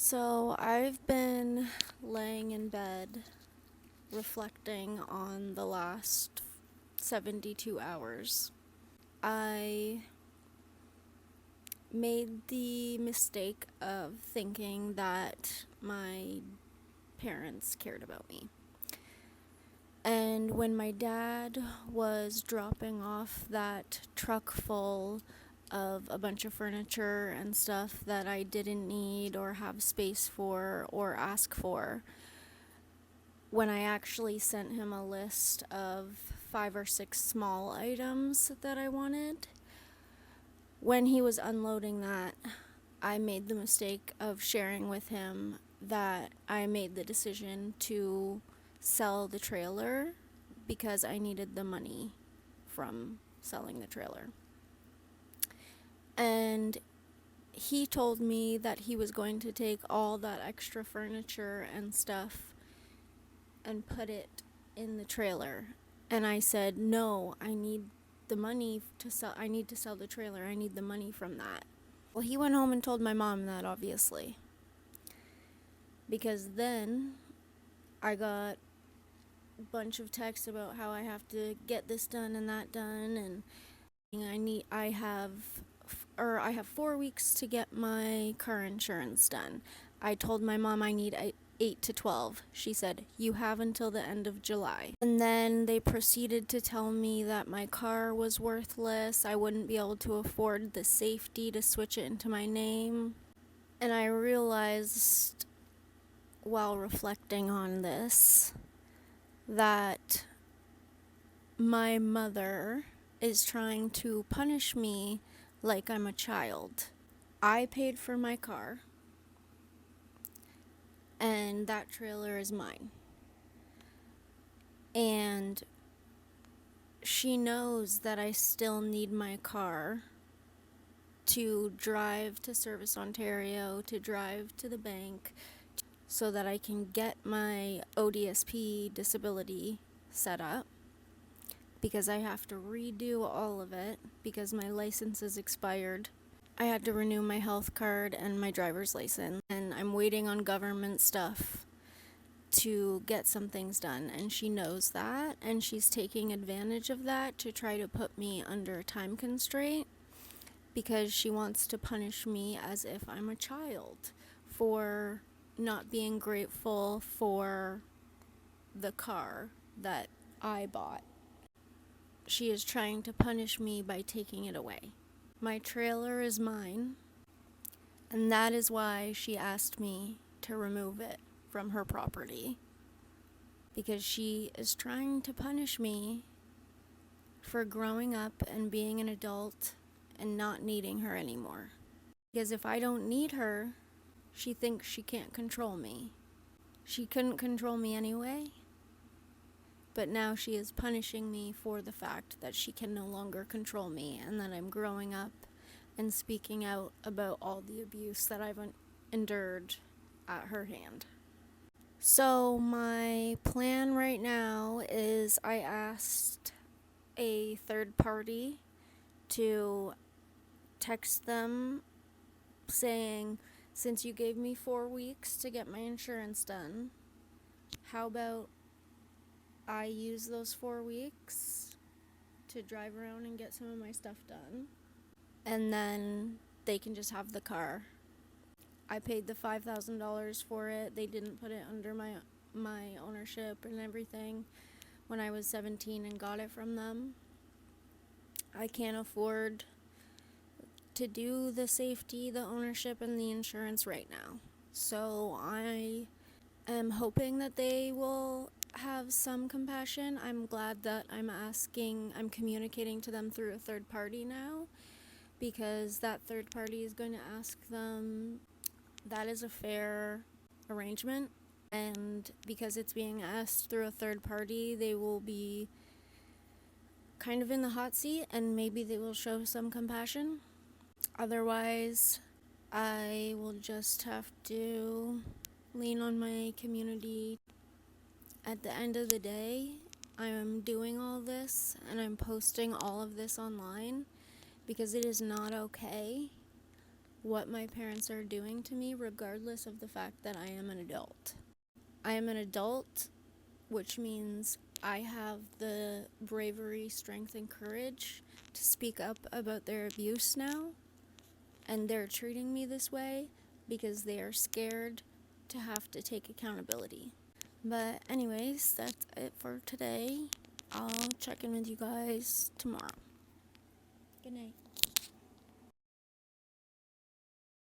So I've been laying in bed reflecting on the last 72 hours. I made the mistake of thinking that my parents cared about me. And when my dad was dropping off that truck full of a bunch of furniture and stuff that I didn't need or have space for or ask for, when I actually sent him a list of 5 or 6 small items that I wanted, when he was unloading that, I made the mistake of sharing with him that I made the decision to sell the trailer because I needed the money from selling the trailer. And he told me that he was going to take all that extra furniture and stuff and put it in the trailer. And I said, no, I need the money to sell. I need to sell the trailer. I need the money from that. Well, he went home and told my mom that, obviously. Because then I got a bunch of texts about how I have to get this done and that done, and I have 4 weeks to get my car insurance done. I told my mom I need 8 to 12. She said, you have until the end of July. And then they proceeded to tell me that my car was worthless. I wouldn't be able to afford the safety to switch it into my name. And I realized while reflecting on this that my mother is trying to punish me like I'm a child. I paid for my car, and that trailer is mine. And she knows that I still need my car to drive to Service Ontario, to drive to the bank, so that I can get my ODSP disability set up, because I have to redo all of it because my license is expired. I had to renew my health card and my driver's license, and I'm waiting on government stuff to get some things done, and she knows that, and she's taking advantage of that to try to put me under a time constraint because she wants to punish me as if I'm a child for not being grateful for the car that I bought. She is trying to punish me by taking it away. My trailer is mine, and that is why she asked me to remove it from her property, because she is trying to punish me for growing up and being an adult and not needing her anymore. Because if I don't need her, she thinks she can't control me. She couldn't control me anyway, but now she is punishing me for the fact that she can no longer control me and that I'm growing up and speaking out about all the abuse that I've endured at her hand. So my plan right now is I asked a third party to text them saying, since you gave me 4 weeks to get my insurance done, how about I use those 4 weeks to drive around and get some of my stuff done, and then they can just have the car. I paid the $5,000 for it. They didn't put it under my ownership and everything when I was 17 and got it from them. I can't afford to do the safety, the ownership, and the insurance right now. So I am hoping that they will have some compassion. I'm glad that I'm communicating to them through a third party now, because that third party is going to ask them. That is a fair arrangement, and because it's being asked through a third party, they will be kind of in the hot seat, and maybe they will show some compassion. Otherwise, I will just have to lean on my community. At the end of the day, I am doing all this and I'm posting all of this online because it is not okay what my parents are doing to me, regardless of the fact that I am an adult. I am an adult, which means I have the bravery, strength, and courage to speak up about their abuse now, and they're treating me this way because they are scared to have to take accountability. But anyways, that's it for today. I'll check in with you guys tomorrow. Good night.